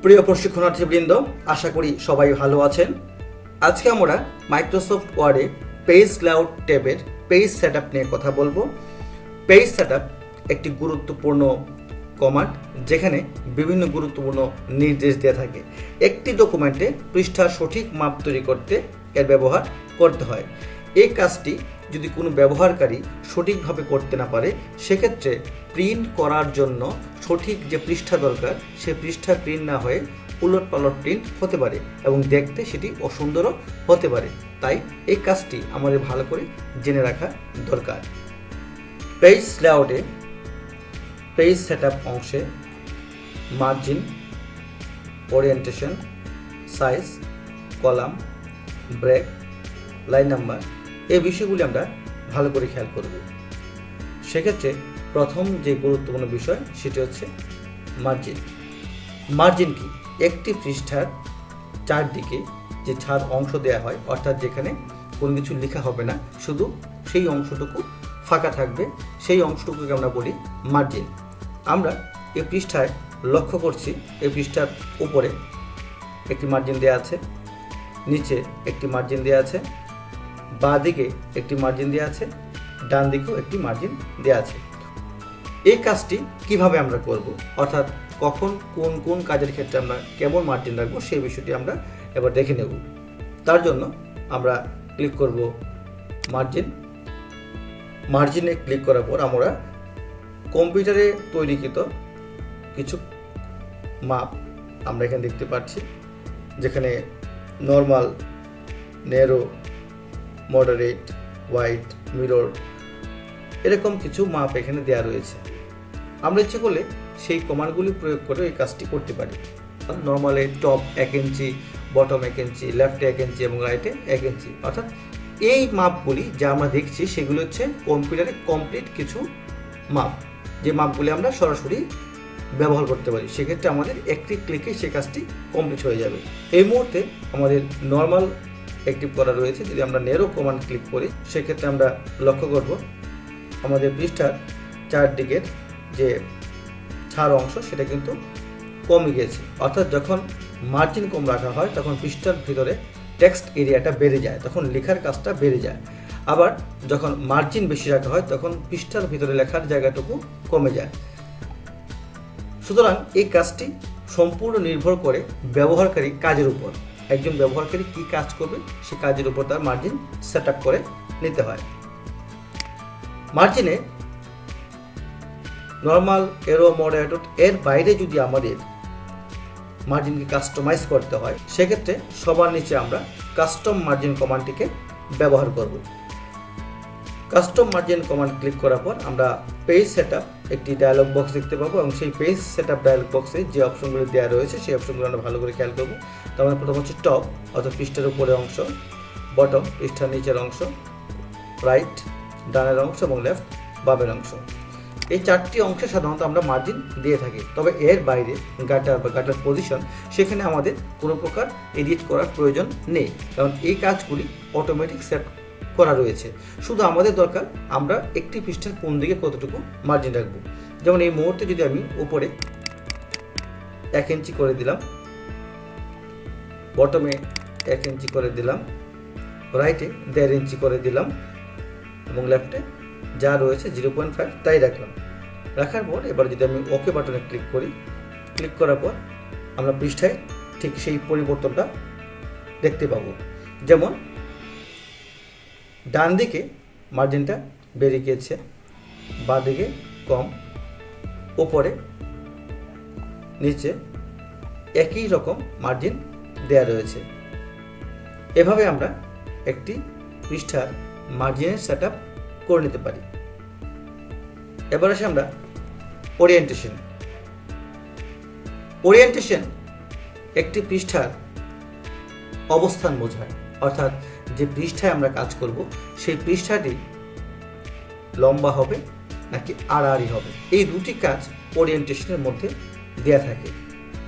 প্রিয় প্রশিক্ষণার্থীবৃন্দ, আশা করি সবাই ভালো আছেন। আজকে আমরা মাইক্রোসফট ওয়ার্ডে পেজ লেআউট ট্যাবের পেজ সেটআপ নিয়ে কথা বলবো। পেজ সেটআপ একটি গুরুত্বপূর্ণ কমান্ড, যেখানে বিভিন্ন গুরুত্বপূর্ণ নির্দেশ দেওয়া থাকে। একটি ডকুমেন্টে পৃষ্ঠার সঠিক মাপ তৈরি করতে এর ব্যবহার করতে হয়। এই কাজটি যদি কোনো ব্যবহারকারী সঠিকভাবে করতে না পারে, সেক্ষেত্রে প্রিন্ট করার জন্য সঠিক যে পৃষ্ঠা দরকার সে পৃষ্ঠা প্রিন্ট না হয়ে উলটপালট প্রিন্ট হতে পারে এবং দেখতে সেটি অসুন্দরও হতে পারে। তাই এই কাজটি আমাদের ভালো করে জেনে রাখা দরকার। পেজ লেআউটে পেজ সেটআপ অংশে margin, orientation, size, column, break, line number এই বিষয়গুলি আমরা ভালো করে খেয়াল করব। সেক্ষেত্রে প্রথম যে গুরুত্বপূর্ণ বিষয় সেটি হচ্ছে মার্জিন। মার্জিন কি? একটি পৃষ্ঠার চারদিকে যে ছাড় অংশ দেওয়া হয়, অর্থাৎ যেখানে কোনো কিছু লেখা হবে না, শুধু সেই অংশটুকু ফাঁকা থাকবে, সেই অংশটুকুকে আমরা বলি মার্জিন। আমরা এই পৃষ্ঠায় লক্ষ্য করছি, এই পৃষ্ঠার উপরে একটি মার্জিন দেওয়া আছে, নিচে একটি মার্জিন দেওয়া আছে, বাঁ দিকে একটি মার্জিন দেওয়া আছে, ডান দিকেও একটি মার্জিন দেওয়া আছে। এই কাজটি কিভাবে আমরা করব, অর্থাৎ কখন কোন কোন কাজের ক্ষেত্রে আমরা কেমন মার্জিন রাখবো সেই বিষয়টি আমরা এবার দেখে নেব। তার জন্য আমরা ক্লিক করব মার্জিন। মার্জিনে ক্লিক করার পর আমরা কম্পিউটারে তৈরিকৃত কিছু মাপ আমরা এখানে দেখতে পাচ্ছি, যেখানে normal, narrow, moderate, wide, mirror এরকম কিছু মাপ এখানে দেওয়া রয়েছে। আমরা ইচ্ছে করলে সেই কমান্ডগুলি প্রয়োগ করে এই কাজটি করতে পারি। নর্মালে টপ 1 ইঞ্চি, বটম 1 ইঞ্চি, লেফটে 1 ইঞ্চি এবং রাইটে 1 ইঞ্চি, অর্থাৎ এই মাপগুলি যা আমরা দেখছি সেগুলো হচ্ছে কম্পিউটারে কমপ্লিট কিছু মাপ, যে মাপগুলি আমরা সরাসরি ব্যবহার করতে পারি। সেক্ষেত্রে আমাদের একটি ক্লিকে সেই কাজটি কমপ্লিট হয়ে যাবে। এই মুহূর্তে আমাদের নর্মাল অ্যাক্টিভ করা রয়েছে। যদি আমরা ন্যারো কমান্ড ক্লিক করি, সেক্ষেত্রে আমরা লক্ষ্য করব আমাদের পৃষ্ঠার চারদিকের যে ছাড় অংশ সেটা কিন্তু কমে গেছে। অর্থাৎ যখন মার্জিন কম রাখা হয় তখন পৃষ্ঠার ভিতরে টেক্সট এরিয়াটা বেড়ে যায়, তখন লেখার কাজটা বেড়ে যায়। আবার যখন মার্জিন বেশি রাখা হয় তখন পৃষ্ঠার ভিতরে লেখার জায়গাটুকু কমে যায়। সুতরাং এই কাজটি সম্পূর্ণ নির্ভর করে ব্যবহারকারী কাজের উপর। একজন ব্যবহারকারী কি কাজ করবে সে কাজের উপর তার মার্জিন সেট আপ করে নিতে হয়। মার্জিনে নর্মাল, এরো, মডারেট এর বাইরে যদি আমাদের মার্জিনকে কাস্টমাইজ করতে হয়, সেক্ষেত্রে সবার নিচে আমরা কাস্টম মার্জিন কমান্ডটিকে ব্যবহার করব। কাস্টম মার্জিন কমান্ড ক্লিক করার পর আমরা পেজ সেটআপ একটি ডায়লগ বক্স দেখতে পাবো এবং সেই পেজ সেটআপ ডায়লগ বক্সে যে অপশনগুলো দেওয়া রয়েছে সেই অপশনগুলো আমরা ভালো করে খেয়াল করবো। তার মানে প্রথম হচ্ছে টপ, অর্থাৎ পৃষ্ঠার উপরের অংশ, বটম পৃষ্ঠার নিচের অংশ, রাইট ডানের অংশ এবং লেফট বামের অংশ। এই চারটি অংশে সাধারণত আমরা মার্জিন দিয়ে থাকি। তবে এর বাইরে গাটার বা গাটার পজিশন, সেখানে আমাদের কোনো প্রকার এডিট করার প্রয়োজন নেই, কারণ এই কাজগুলি অটোমেটিক সেট করা রয়েছে। শুধু আমাদের দরকার আমরা একটি পৃষ্ঠার কোন দিকে কতটুকু মার্জিন রাখবো। যেমন এই মুহূর্তে যদি আমি উপরে 1 ইঞ্চি করে দিলাম, বটমে 1 ইঞ্চি করে দিলাম, রাইটে 1.5 ইঞ্চি করে দিলাম এবং লেফটে যা রয়েছে 0.5 তাই রাখলাম। রাখার পর এবার যদি আমি ওকে বাটনে ক্লিক করি, ক্লিক করার পর আমরা পৃষ্ঠায় ঠিক সেই পরিবর্তনটা দেখতে পাবো। যেমন ডান দিকে মার্জিনটা বেড়ে গিয়েছে, বাঁ দিকে কম, ওপরে নিচে একই রকম মার্জিন দেয়া রয়েছে। এভাবে আমরা একটি পৃষ্ঠার মার্জিনের সেটআপ করে নিতে পারি। এবার আসে আমরা ওরিয়েন্টেশন। ওরিয়েন্টেশন একটি পৃষ্ঠার অবস্থান বোঝায়, অর্থাৎ যে পৃষ্ঠায় আমরা কাজ করব সেই পৃষ্ঠাটি লম্বা হবে নাকি আড়াআড়ি হবে, এই দুটি কাজ ওরিয়েন্টেশনের মধ্যে দেয়া থাকে।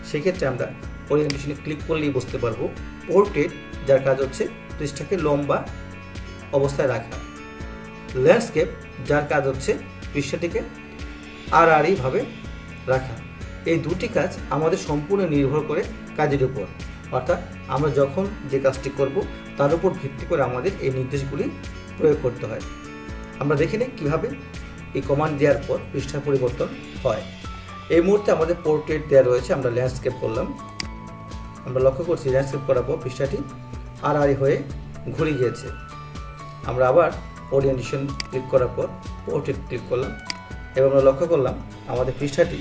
সেক্ষেত্রে আমরা ওরিয়েন্টেশনে ক্লিক করলেই বুঝতে পারবো। পোর্ট্রেট যার কাজ হচ্ছে পৃষ্ঠাকে লম্বা অবস্থায় রাখা, ল্যান্ডস্কেপ যার কাজ হচ্ছে পৃষ্ঠাটিকে আড়াআড়িভাবে রাখা। এই দুটি কাজ আমাদের সম্পূর্ণ নির্ভর করে কাজের উপর, অর্থাৎ আমরা যখন যে কাজটি করব তার উপর ভিত্তি করে আমাদের এই নির্দেশগুলি প্রয়োগ করতে হয়। আমরা দেখে নিই কীভাবে এই কমান্ড দেওয়ার পর পৃষ্ঠার পরিবর্তন হয়। এই মুহূর্তে আমাদের পোর্ট্রেট দেওয়া রয়েছে, আমরা ল্যান্ডস্কেপ করলাম। আমরা লক্ষ্য করছি ল্যান্ডস্কেপ করার পর পৃষ্ঠাটি আড়াআড়ি হয়ে ঘুরে গিয়েছে। আমরা আবার ওরিয়েন্টেশন ক্লিক করার পর পোর্ট্রেট ক্লিক করলাম এবং আমরা লক্ষ্য করলাম আমাদের পৃষ্ঠাটি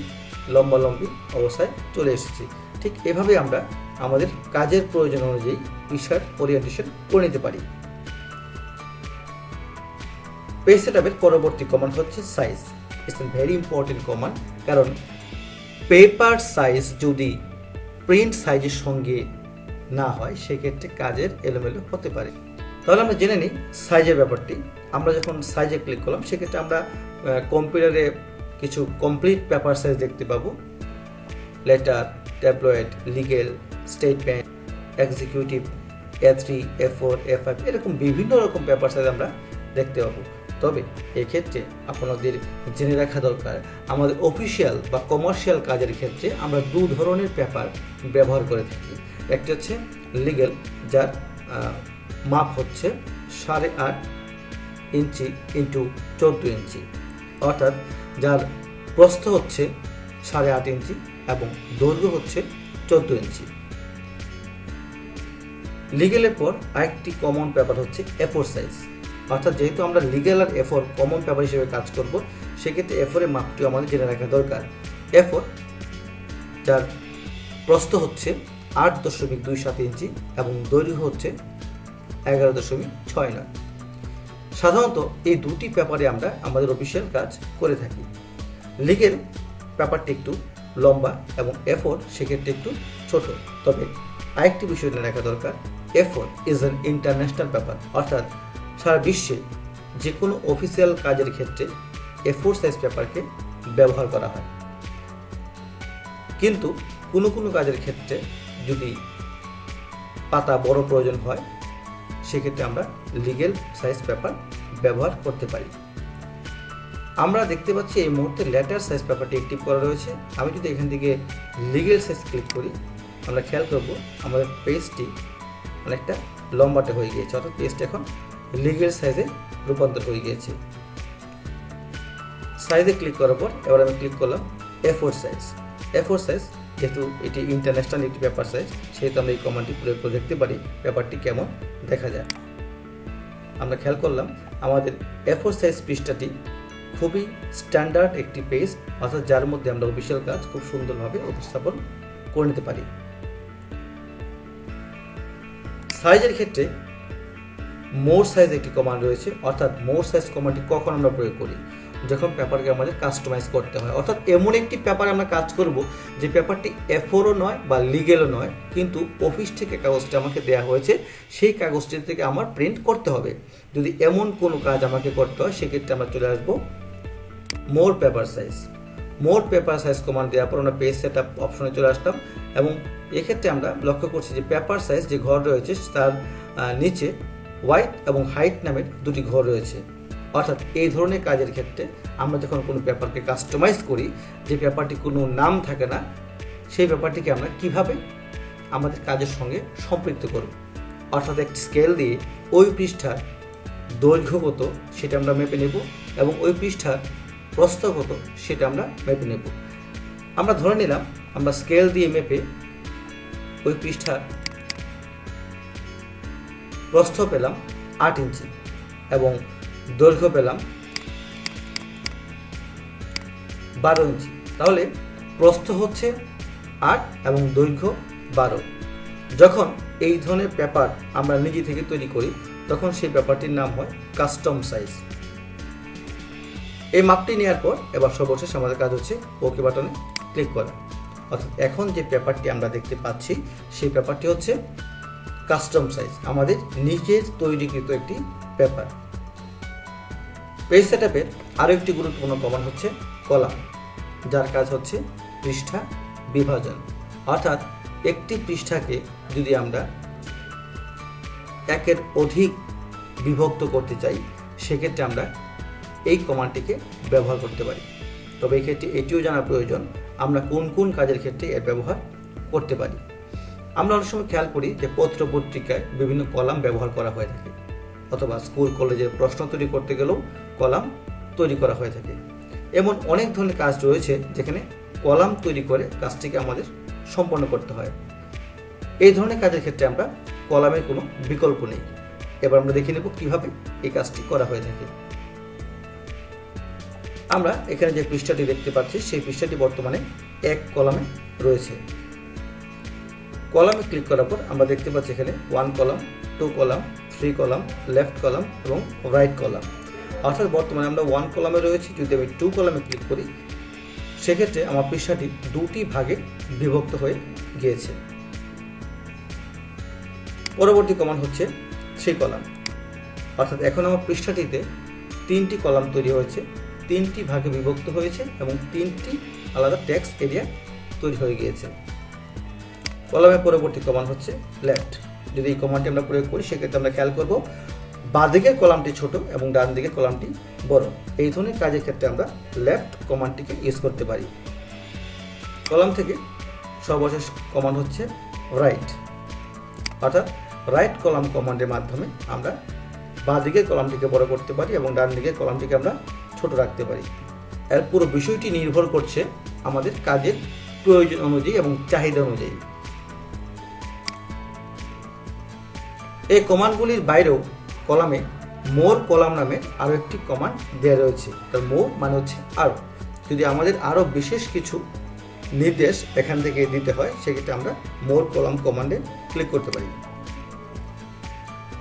লম্বালম্বি অবস্থায় চলে এসেছে। ঠিক এভাবে আমরা আমাদের কাজের প্রয়োজন অনুযায়ী পৃষ্ঠার ওরিয়েন্টেশন করে নিতে পারি। পেজ সেটআপের পরবর্তী কমান্ড হচ্ছে size. It's a very important command, কারণ পেপার সাইজ যদি প্রিন্ট সাইজের সঙ্গে না হয় সেক্ষেত্রে কাজের এলোমেলো হতে পারে। তাহলে আমরা জেনে নিই সাইজের ব্যাপারটি। আমরা যখন সাইজে ক্লিক করলাম সেক্ষেত্রে আমরা কম্পিউটারে কিছু কমপ্লিট পেপার সাইজ দেখতে পাবো। Letter, tabloid, legal, statement, executive, A3, A4, A5 এরকম বিভিন্ন রকম পেপার সাইজ আমরা দেখতে পাবো। তবে এক্ষেত্রে আপনাদের জেনে রাখা দরকার, আমাদের অফিসিয়াল বা কমার্শিয়াল কাজের ক্ষেত্রে আমরা দু ধরনের পেপার ব্যবহার করে থাকি। একটা হচ্ছে লিগেল, যার মাপ হচ্ছে 8.5 ইঞ্চি ইন্টু 14 ইঞ্চি, অর্থাৎ যার প্রস্থ হচ্ছে 8.5 ইঞ্চি এবং দৈর্ঘ্য হচ্ছে 14 ইঞ্চি। লিগেলের পর আরেকটি কমন পেপার হচ্ছে A4 সাইজ, অর্থাৎ যেহেতু আমরা লিগেল আর A4 কমন পেপার হিসেবে কাজ করব সেক্ষেত্রে A4 এর মাপটিও আমাদের জেনে রাখা দরকার। A4 যার প্রস্থ হচ্ছে 8.27 ইঞ্চি এবং দৈর্ঘ্য হচ্ছে 11.69। সাধারণত এই দুটি পেপারে আমরা আমাদের অফিসিয়াল কাজ করে থাকি। লিগেল পেপারটি একটু লম্বা এবং A4 সেক্ষেত্রে একটু ছোট। তবে আরেকটি বিষয় জেনে রাখা দরকার, A4 is an international paper, অর্থাৎ সারা বিশ্বে যে কোনো অফিসিয়াল কাজের ক্ষেত্রে A4 সাইজ পেপারকে ব্যবহার করা হয়। কিন্তু কোনো কোনো কাজের ক্ষেত্রে যদি পাতা বড় প্রয়োজন হয় সেক্ষেত্রে আমরা লিগেল সাইজ পেপার ব্যবহার করতে পারি। আমরা দেখতে পাচ্ছি এই মুহূর্তে লেটার সাইজ পেপারটি অ্যাক্টিভ করা রয়েছে। আমি যদি এখান থেকে লিগেল সাইজ ক্লিক করি আমরা খেয়াল করব আমাদের পেজটি অনেকটা লম্বাটে হয়ে গিয়েছে, অর্থাৎ পেজটি এখন লিগেল সাইজে রূপান্তর হয়ে গিয়েছে। সাইজে ক্লিক করার পর এবার আমি ক্লিক করলাম A4 সাইজ। A4 সাইজ যেহেতু এটি ইন্টারন্যাশনাল একটি পেপার সাইজ সেহেতু আমরা এই কমান্ডটি প্রয়োগ করে দেখতে পারি পেপারটি কেমন দেখা যায়। আমরা খেয়াল করলাম আমাদের A4 সাইজ পৃষ্ঠাটি খুবই স্ট্যান্ডার্ড একটি পেজ, অর্থাৎ যার মধ্যে আমরা অফিসিয়াল কাজ খুব সুন্দরভাবে উপস্থাপন করে নিতে পারি। সাইজের ক্ষেত্রে মোর সাইজ একটি কমান্ড রয়েছে, অর্থাৎ মোর সাইজ কমান্ডটি কখন আমরা প্রয়োগ করি, যখন পেপারকে আমাদের কাস্টমাইজ করতে হয়। অর্থাৎ এমন একটি পেপারে আমরা কাজ করব যে পেপারটি A4ও নয় বা লিগেলও নয়, কিন্তু অফিস থেকে কাগজটি আমাকে দেওয়া হয়েছে সেই কাগজটি থেকে আমার প্রিন্ট করতে হবে। যদি এমন কোনো কাজ আমাকে করতে হয় সেক্ষেত্রে আমরা চলে আসবো মোর পেপার সাইজ। মোর পেপার সাইজ কমান্ড দেওয়ার পর আমরা পেজ সেটআপ অপশনে চলে আসলাম এবং এক্ষেত্রে আমরা লক্ষ্য করছি যে পেপার সাইজ যে ঘর রয়েছে তার নিচে ওয়াইড এবং হাইট নামের দুটি ঘর রয়েছে। অর্থাৎ এই ধরনের কাজের ক্ষেত্রে আমরা যখন কোনো পেপারকে কাস্টমাইজ করি, যে পেপারটি কোনো নাম থাকে না, সেই পেপারটিকে আমরা কিভাবে আমাদের কাজের সঙ্গে সম্পৃক্ত করব, অর্থাৎ একটি স্কেল দিয়ে ওই পৃষ্ঠার দৈর্ঘ্য কত সেটা আমরা মেপে নেব এবং ওই পৃষ্ঠার প্রস্থ কত সেটা আমরা মেপে নেব। আমরা ধরে নিলাম আমরা স্কেল দিয়ে মেপে ওই পৃষ্ঠার প্রস্থ পেলাম 8 ইঞ্চি এবং দৈর্ঘ্য পেলাম 12 ইঞ্চি। তাহলে প্রস্থ হচ্ছে 8 এবং দৈর্ঘ্য 12। যখন এই ধরনের পেপার আমরা নিজে থেকে তৈরি করি তখন সেই পেপারটির নাম হয় কাস্টম সাইজ। এই মাপটি নেওয়ার পর এবার সর্বশেষ আমাদের কাজ হচ্ছে ওকে বাটনে ক্লিক করা। অর্থাৎ এখন যে পেপারটি আমরা দেখতে পাচ্ছি সেই পেপারটি হচ্ছে কাস্টম সাইজ, আমাদের নিজের তৈরিকৃত একটি পেপার। পেজ সেটআপের আরও একটি গুরুত্বপূর্ণ কমান্ড হচ্ছে কলাম, যার কাজ হচ্ছে পৃষ্ঠা বিভাজন। অর্থাৎ একটি পৃষ্ঠাকে যদি আমরা একের অধিক বিভক্ত করতে চাই সেক্ষেত্রে আমরা এই কমান্ডটিকে ব্যবহার করতে পারি। তবে এক্ষেত্রে এটিও জানা প্রয়োজন আমরা কোন কোন কাজের ক্ষেত্রে এর ব্যবহার করতে পারি। আমরা অনেক সময় খেয়াল করি যে পত্র পত্রিকায় বিভিন্ন কলাম ব্যবহার করা হয়ে থাকে, অথবা স্কুল কলেজের প্রশ্ন তৈরি করতে গেলেও কলাম তৈরি করা হয়ে থাকে। এমন অনেক ধরনের কাজ রয়েছে যেখানে কলাম তৈরি করে কাজটিকে আমাদের সম্পন্ন করতে হয়। এই ধরনের কাজের ক্ষেত্রে আমরা কলামের কোনো বিকল্প নেই। এবার আমরা দেখে নেব কিভাবে এই কাজটি করা হয়ে থাকে। আমরা এখানে যে পৃষ্ঠাটি দেখতে পাচ্ছি সেই পৃষ্ঠাটি বর্তমানে এক কলামে রয়েছে। কলামে ক্লিক করার পর আমরা দেখতে পাচ্ছি এখানে 1 column, 2 column, 3 column, left column এবং রাইট কলাম। অর্থাৎ বর্তমানে আমরা 1 কলামে রয়েছি। যদি আমি 2 কলামে ক্লিক করি সেক্ষেত্রে আমার পৃষ্ঠাটি দুটি ভাগে বিভক্ত হয়ে গিয়েছে। পরবর্তী কমান্ড হচ্ছে 3 কলাম, অর্থাৎ এখন আমার পৃষ্ঠাটিতে 3টি কলাম তৈরি হয়েছে, 3টি ভাগে বিভক্ত হয়েছে এবং 3টি আলাদা টেক্সট এরিয়া তৈরি হয়ে গিয়েছে। কলামের পরবর্তী কমান্ড হচ্ছে লেফট। যদি এই কমান্ডটি আমরা প্রয়োগ করি সেক্ষেত্রে আমরা খেয়াল করব বাঁ দিকের কলামটি ছোট এবং ডান দিকের কলামটি বড়। এই ধরনের কাজের ক্ষেত্রে আমরা লেফট কমান্ডটিকে ইউজ করতে পারি। কলাম থেকে সর্বশেষ কমান্ড হচ্ছে রাইট, অর্থাৎ রাইট কলাম কমান্ডের মাধ্যমে আমরা বাঁ দিকের কলামটিকে বড় করতে পারি এবং ডান দিকের কলামটিকে আমরা ছোট রাখতে পারি। এর পুরো বিষয়টি নির্ভর করছে আমাদের কাজের প্রয়োজন অনুযায়ী এবং চাহিদা অনুযায়ী। এই কমান্ডগুলির বাইরেও কলামে মোর কলাম নামে আরও একটি কমান্ড দেওয়া রয়েছে। তার মোর মানে হচ্ছে আরও। যদি আমাদের আরও বিশেষ কিছু নির্দেশ এখান থেকে দিতে হয় সেক্ষেত্রে আমরা মোর কলাম কমান্ডে ক্লিক করতে পারি।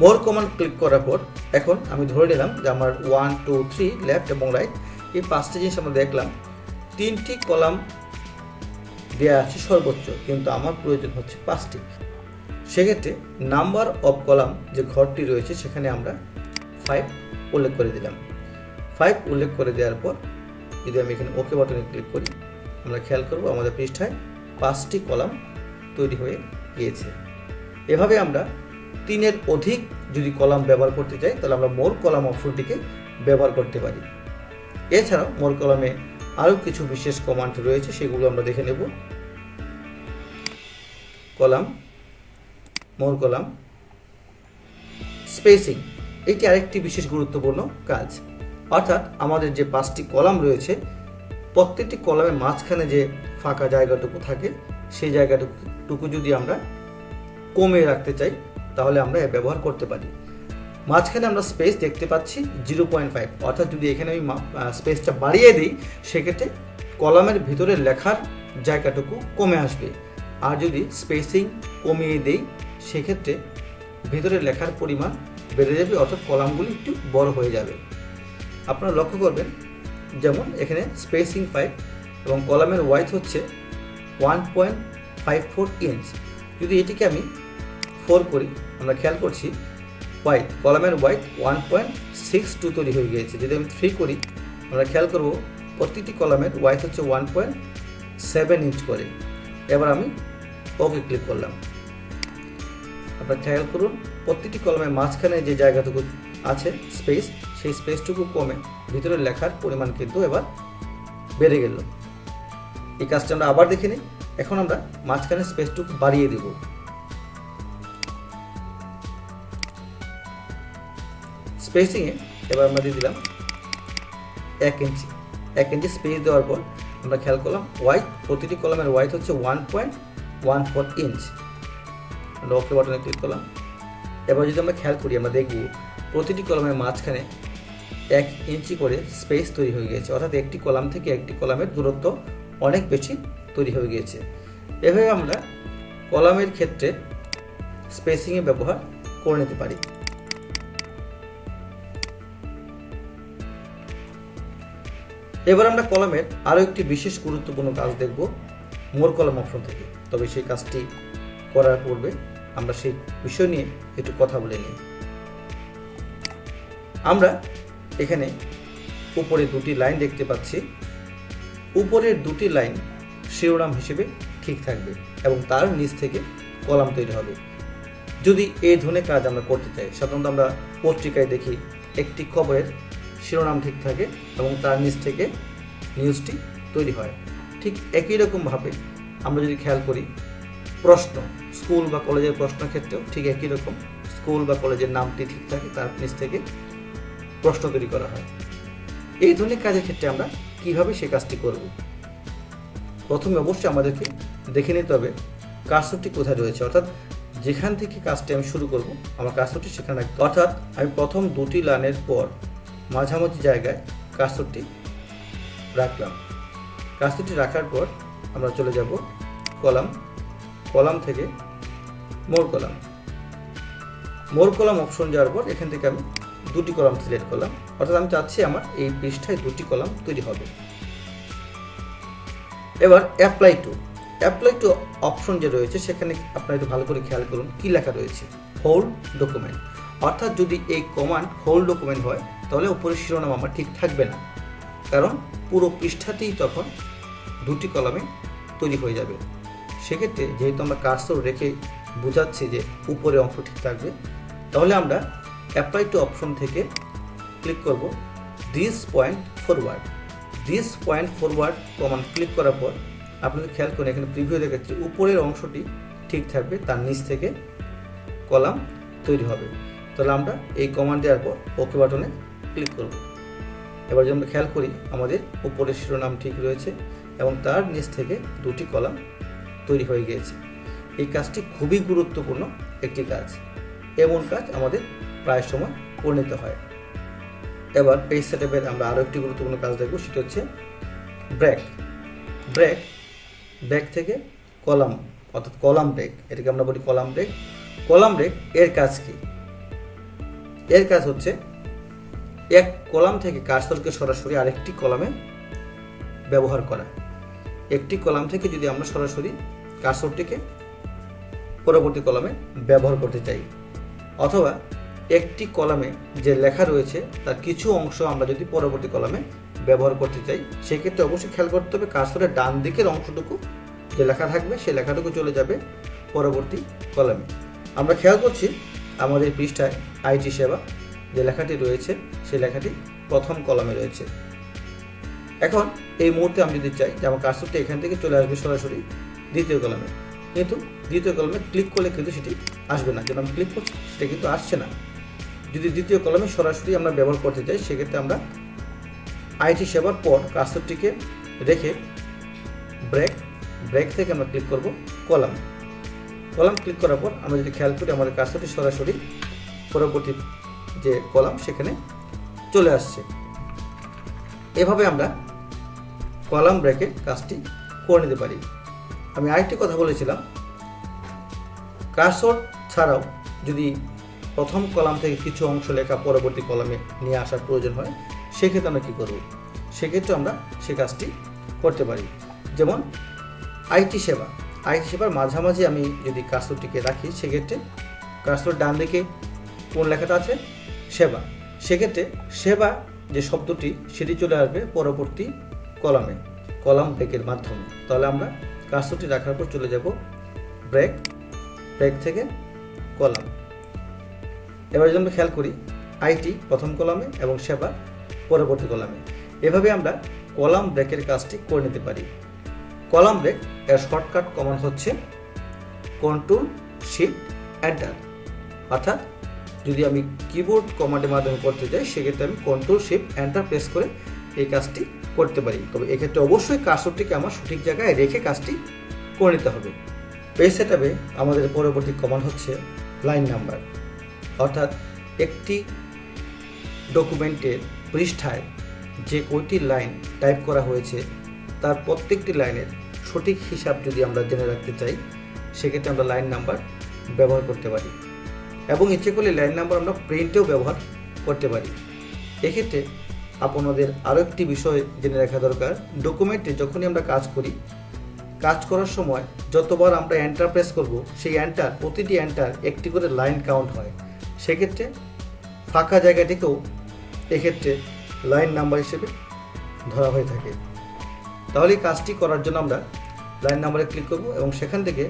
মোর কমান্ড ক্লিক করার পর এখন আমি ধরে নিলাম যে আমার 1, 2, 3 লেফট এবং রাইট এই 5টি জিনিস আমরা দেখলাম। 3টি কলাম দেওয়া আছে সর্বোচ্চ, কিন্তু আমার প্রয়োজন হচ্ছে 5টি। সেক্ষেত্রে নাম্বার অফ কলাম যে ঘরটি রয়েছে সেখানে আমরা 5 উল্লেখ করে দিলাম। 5 উল্লেখ করে দেওয়ার পর যদি আমি এখানে ওকে বাটনে ক্লিক করি আমরা খেয়াল করব আমাদের পৃষ্ঠায় 5টি কলাম তৈরি হয়ে গিয়েছে। এভাবে আমরা 3-এর অধিক যদি কলাম ব্যবহার করতে চাই তাহলে আমরা মোর কলাম অপশনটিকে ব্যবহার করতে পারি। এছাড়াও মোর কলামে আরও কিছু বিশেষ কমান্ড রয়েছে, সেগুলো আমরা দেখে নেব। কলাম, মোর কলাম, স্পেসিং, এটি আরেকটি বিশেষ গুরুত্বপূর্ণ কাজ। অর্থাৎ আমাদের যে 5টি কলাম রয়েছে প্রত্যেকটি কলামের মাঝখানে যে ফাঁকা জায়গাটুকু থাকে সেই জায়গাটুকু যদি আমরা কমিয়ে রাখতে চাই তাহলে আমরা এর ব্যবহার করতে পারি। মাঝখানে আমরা স্পেস দেখতে পাচ্ছি 0.5, অর্থাৎ যদি এখানে আমি স্পেসটা বাড়িয়ে দিই সেক্ষেত্রে কলামের ভিতরে লেখার জায়গাটুকু কমে আসবে। আর যদি স্পেসিং কমিয়ে দিই সেক্ষেত্রে ভিতরে লেখার পরিমাণ বেড়ে যাবে, অর্থাৎ কলামগুলি একটু বড় হয়ে যাবে। আপনারা লক্ষ্য করবেন যেমন এখানে স্পেসিং 5 এবং কলামের ওয়াইড হচ্ছে 1.54 ইঞ্চ। যদি এটিকে আমি 4 করি আমরা খেয়াল করছি ওয়াইড, কলামের ওয়াইড 1.62 তৈরি হয়ে গিয়েছে। যদি আমি 3 করি আমরা খেয়াল করব প্রতিটি কলামের ওয়াইড হচ্ছে 1.7 ইঞ্চ করে। এবার আমি ওকে ক্লিক করলাম। আপনারা খেয়াল করুন প্রতিটি কলামের মাঝখানে যে জায়গাটুকু আছে স্পেস, সেই স্পেসটুকু কমে ভিতরে লেখার পরিমাণ কিন্তু এবার বেড়ে গেল। এই কাজটা আমরা আবার দেখে নিই। এখন আমরা মাঝখানে স্পেসটুকু বাড়িয়ে দেব। স্পেসিংয়ে এবার আমরা দিয়ে দিলাম 1 ইঞ্চি। 1 ইঞ্চি স্পেস দেওয়ার পর আমরা খেয়াল করলাম ওয়াইড, প্রতিটি কলামের ওয়াইড হচ্ছে 1.14 ইঞ্চ। আমরা ওকে বাটনে ক্লিক করলাম। এবার যদি আমরা খেয়াল করি আমরা দেখব প্রতিটি কলামের মাঝখানে 1 ইঞ্চি করে স্পেস তৈরি হয়ে গিয়েছে, অর্থাৎ একটি কলাম থেকে একটি কলামের দূরত্ব অনেক বেশি তৈরি হয়ে গিয়েছে। এভাবে আমরা কলামের ক্ষেত্রে স্পেসিংয়ে ব্যবহার করে নিতে পারি। এবার আমরা কলামের আরও একটি বিশেষ গুরুত্বপূর্ণ কাজ দেখব মোর কলাম অপশন থেকে। তবে সেই কাজটি করার পূর্বে আমরা সেই বিষয় নিয়ে একটু কথা বলে নিই। আমরা এখানে উপরে 2টি লাইন দেখতে পাচ্ছি। উপরের 2টি লাইন শিরোনাম হিসেবে ঠিক থাকবে এবং তার নিচ থেকে কলাম তৈরি হবে। যদি এই ধরনের কাজ আমরা করতে চাই, সাধারণত আমরা পত্রিকায় দেখি একটি খবরের শিরোনাম ঠিক থাকে এবং তার নিচ থেকে নিউজটি তৈরি হয়। ঠিক একই রকমভাবে আমরা যদি খেয়াল করি প্রশ্ন, স্কুল বা কলেজের প্রশ্ন ক্ষেত্রেও ঠিক একই রকম স্কুল বা কলেজের নামটি ঠিক থাকে, তার নিচ থেকে প্রশ্ন তৈরি করা হয়। এই ধরনের কাজের ক্ষেত্রে আমরা কিভাবে সেই কাজটি করব? প্রথমে অবশ্যই আমাদেরকে দেখে নিতে হবে কার্সরটি কোথায় রয়েছে, অর্থাৎ যেখান থেকে কাজটি আমি শুরু করব আমার কার্সরটি সেখানে রাখতে, অর্থাৎ আমি প্রথম দুটি লাইনের পর মাঝামাঝি জায়গায় কার্সরটি রাখলাম। কার্সরটি রাখার পর আমরা চলে যাব কলাম, কলাম থেকে মোর কলাম, মোর কলাম অপশন যাওয়ার পর এখান থেকে আমি দুটি কলাম সিলেক্ট করলাম, অর্থাৎ আমি চাচ্ছি আমার এই পৃষ্ঠায় দুটি কলাম তৈরি হবে। এবার অ্যাপ্লাই টু অপশন যে রয়েছে সেখানে আপনারা একটু ভালো করে খেয়াল করুন কি লেখা রয়েছে, হোল ডকুমেন্ট। অর্থাৎ যদি এই কমান্ড হোল ডকুমেন্ট হয় তাহলে উপরের শিরোনাম আমার ঠিক থাকবে না, কারণ পুরো পৃষ্ঠাতেই তখন দুটি কলামে তৈরি হয়ে যাবে। সেক্ষেত্রে যেহেতু আমরা কার্সর রেখে বোঝাচ্ছি যে উপরে অংশ ঠিক থাকবে, তাহলে আমরা অ্যাপ্লাই টু অপশন থেকে ক্লিক করব this point forward command click করার পর আপনাদের খেয়াল করুন এখানে প্রিভিউ দেখাচ্ছে উপরের অংশটি ঠিক থাকবে, তার নিচ থেকে কলাম তৈরি হবে। তাহলে আমরা এই কমান্ড দেওয়ার পর ওকে বাটনে ক্লিক করব। এবার যদি আমরা খেয়াল করি আমাদের উপরের শিরোনাম ঠিক রয়েছে এবং তার নিচ থেকে দুটি কলাম তৈরি হয়ে গিয়েছে। এই কাজটি খুবই গুরুত্বপূর্ণ একটি কাজ, এমন কাজ আমাদের প্রায় সময় করে নিতে হয়। এবার পেজ সেটআপের আমরা আরও একটি গুরুত্বপূর্ণ কাজ দেখব, সেটা হচ্ছে ব্রেক থেকে কলাম, অর্থাৎ কলাম ব্রেক, এটাকে আমরা বলি কলাম ব্রেক। এর কাজ কি? এর কাজ হচ্ছে এক কলাম থেকে কার্সরকে সরাসরি আরেকটি কলামে ব্যবহার করা। একটি কলাম থেকে যদি আমরা সরাসরি কার্সরটিকে পরবর্তী কলামে ব্যবহার করতে চাই, অথবা একটি কলামে যে লেখা রয়েছে তার কিছু অংশ আমরা যদি পরবর্তী কলামে ব্যবহার করতে চাই, সেক্ষেত্রে অবশ্যই খেয়াল করতে হবে কার্সরের ডান দিকের অংশটুকু যে লেখা থাকবে সেই লেখাটুকু চলে যাবে পরবর্তী কলামে। আমরা খেয়াল করছি আমাদের পৃষ্ঠায় আইটি সেবা যে লেখাটি রয়েছে সেই লেখাটি প্রথম কলামে রয়েছে। এখন এই মুহূর্তে আমি যদি চাই যে আমার কার্সরটি এখান থেকে চলে আসবে সরাসরি দ্বিতীয় কলামে, কিন্তু দ্বিতীয় কলামে ক্লিক করলে কিন্তু সেটি আসবে না, যেটা আমি ক্লিক করছি সেটা কিন্তু আসছে না। যদি দ্বিতীয় কলামে সরাসরি আমরা ব্যবহার করতে চাই, সেক্ষেত্রে আমরা আইটি সেবার পর কার্সরটিকে রেখে ব্রেক থেকে আমরা ক্লিক করব কলাম ক্লিক করার পর আমরা যদি খেয়াল করি আমাদের কার্সরটি সরাসরি পরবর্তী যে কলাম সেখানে চলে আসছে। এভাবে আমরা কলাম ব্রেকের কাজটি করে নিতে পারি। আমি আরেকটি কথা বলেছিলাম, কার্সর ছাড়াও যদি প্রথম কলাম থেকে কিছু অংশ লেখা পরবর্তী কলামে নিয়ে আসার প্রয়োজন হয়, সেক্ষেত্রে আমরা কী করব? সেক্ষেত্রে আমরা সে কাজটি করতে পারি। যেমন আইটি সেবার মাঝামাঝি আমি যদি কার্সরটিকে রাখি, সেক্ষেত্রে কার্সর ডান দিকে কোন লেখাটা আছে? সেবা। সেক্ষেত্রে সেবা যে শব্দটি সেটি চলে আসবে পরবর্তী কলাম ব্রেকের মাধ্যমে। তাহলে আমরা কার্সরটি রাখার পর চলে যাব ব্রেক থেকে কলাম। এবার যদি আমরা খেয়াল করি আইটি প্রথম কলামে এবং সেবা পরবর্তী কলামে। এভাবে আমরা কলাম ব্রেকের কাজটি করে নিতে পারি। কলাম ব্রেক এর শর্টকাট কমান্ড হচ্ছে Ctrl+Shift+Enter, অর্থাৎ যদি আমি কিবোর্ড কমান্ডের মাধ্যমে করতে চাই সেক্ষেত্রে আমি Ctrl+Shift+Enter প্রেস করে এই কাজটি করতে পারি। তবে এক্ষেত্রে অবশ্যই কার্সরটিকে আমার সঠিক জায়গায় রেখে কাজটি করে নিতে হবে। পেজ সেটআপে আমাদের পরবর্তী কমান্ড হচ্ছে লাইন নাম্বার, অর্থাৎ একটি ডকুমেন্টের পৃষ্ঠায় যে কয়টি লাইন টাইপ করা হয়েছে তার প্রত্যেকটি লাইনের সঠিক হিসাব যদি আমরা জেনে রাখতে চাই, সেক্ষেত্রে আমরা লাইন নাম্বার ব্যবহার করতে পারি এবং ইচ্ছে করলে লাইন নাম্বার আমরা প্রিন্টেও ব্যবহার করতে পারি। এক্ষেত্রে আপনাদের আরও একটি বিষয় জেনে রাখা দরকার, ডকুমেন্টে যখনই আমরা কাজ করার সময় যতবার আমরা এন্টার প্রেস করব, সেই প্রতিটি এন্টার একটি করে লাইন কাউন্ট হয়। সেক্ষেত্রে ফাঁকা জায়গাটিকেও এক্ষেত্রে লাইন নাম্বার হিসেবে ধরা হয়ে থাকে। তাহলে এই কাজটি করার জন্য আমরা লাইন নাম্বারে ক্লিক করব এবং সেখান থেকে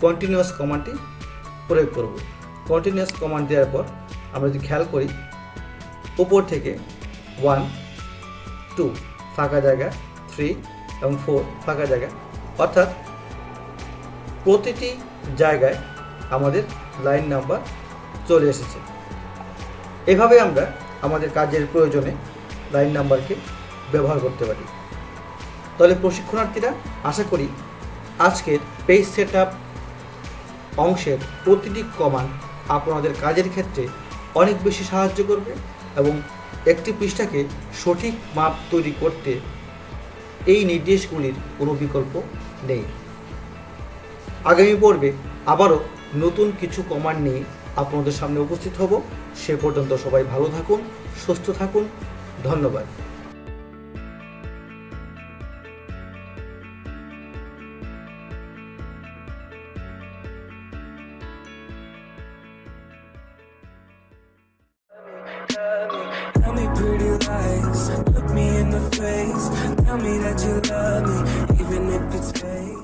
কন্টিনিউয়াস কমান্ডটি প্রয়োগ করব। কন্টিনিউয়াস কমান্ড দেওয়ার পর আমরা যদি খেয়াল করি উপর থেকে 1, 2 ফাঁকা জায়গা, 3, এবং 4 ফাঁকা জায়গা, অর্থাৎ প্রতিটি জায়গায় আমাদের লাইন নাম্বার চলে এসেছে। এভাবে আমরা আমাদের কাজের প্রয়োজনে লাইন নাম্বারকে ব্যবহার করতে পারি। তাহলে প্রশিক্ষণার্থীরা, আশা করি আজকের পেজ সেটআপ অংশের প্রতিটি কমান্ড আপনাদের কাজের ক্ষেত্রে অনেক বেশি সাহায্য করবে এবং একটি পৃষ্ঠাকে সঠিক মাপ তৈরি করতে এই নির্দেশগুলির কোনো বিকল্প নেই। আগামী পর্বে আবারও নতুন কিছু কমান্ড নিয়ে আপনাদের সামনে উপস্থিত হব। সে পর্যন্ত সবাই ভালো থাকুন, সুস্থ থাকুন। ধন্যবাদ। Tell me pretty lies, look me in the face. Tell me that you love me, even if it's fake.